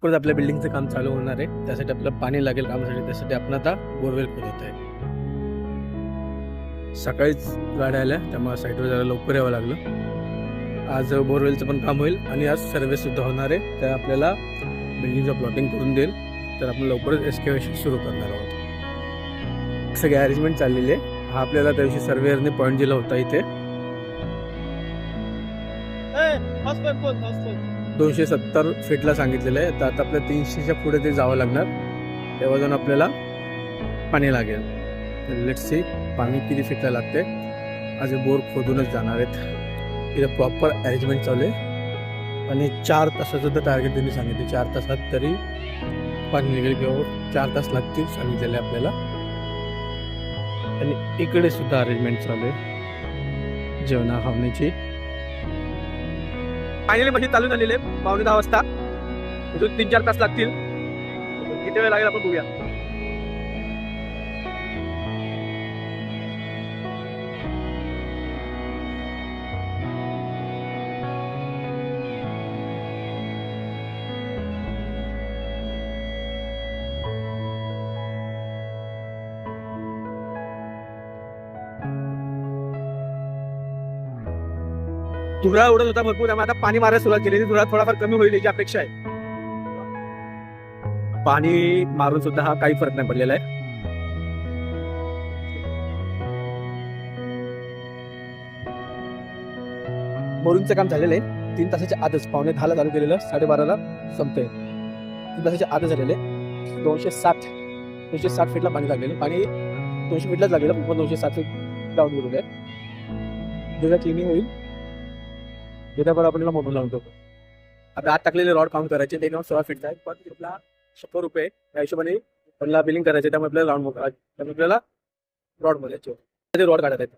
परत आपल्या बिल्डिंगचं काम चालू होणार आहे, त्यासाठी आपल्याला पाणी लागेल कामासाठी. त्यासाठी आपण आता बोरवेल खोदत आहे. सकाळीच गाड्या आल्या त्यामुळे साईडवर जरा लवकर यावं लागलं. आज बोरवेलचं पण काम होईल आणि आज सर्व्हे सुद्धा होणार आहे. तर आपल्याला बिल्डिंगचं प्लॉटिंग करून देईल, तर आपण लवकरच एक्सकेव्हेशन सुरू करणार आहोत. सगळे अरेंजमेंट चाललेली आहे. हा आपल्याला त्या दिवशी सर्वेअरने पॉईंट दिला होता इथे 270 फीटला सांगितलेलं आहे. तर आता आपल्या 300च्या पुढे ते जावं लागणार, तेव्हा जाऊन आपल्याला पाणी लागेल. तर लेट्स सी पाणी किती फीटला लागते. आज बोर खोदूनच जाणार आहेत. इथं प्रॉपर अरेंजमेंट चालू आहे आणि 4 तासाचं तर टार्गेट त्यांनी सांगितलं. 4 तासात तरी पाणी निघेल किंवा 4 तास लागतील सांगितलेलं आहे आपल्याला. आणि इकडे सुद्धा अरेंजमेंट चालू आहे जेवणा खावण्याची. फायनली मशीन चालू झालेली आहे 9:15 वाजता. अजून 3-4 तास लागतील. किती वेळ लागेल आपण बघूया. धुरा उडत होता भरपूर, त्यामुळे आता पाणी मारायला सुरुवात केली. धुरा थोडाफार कमी होईल याची अपेक्षा आहे. पाणी मारून सुद्धा हा काही फरक नाही पडलेला आहे. बोरिंगचं काम झालेलं आहे. 3 तासाच्या आधच 9:45 चालू केलेलं, 12:30ला संपतंय. 3 तासाच्या आधच झालेले. 260 फीटला पाणी लागलेलं. पाणी 200 फीटलाच लागलेलं, पण 260 फीट डाऊन गेलेलं आहे. जेव्हा क्लिनिंग होईल त्याच्यावर आपण मोठं लावतो. आता आत टाकलेले रॉड काउंट करायचे, ते 16 फीटचा आहे. पण आपला 100 रुपये त्या हिशोबाने आपल्याला बिलिंग करायचे, त्यामुळे आपल्याला राऊंड त्यामुळे आपल्याला रॉड मोजायचे. ते रॉड काढत आहेत.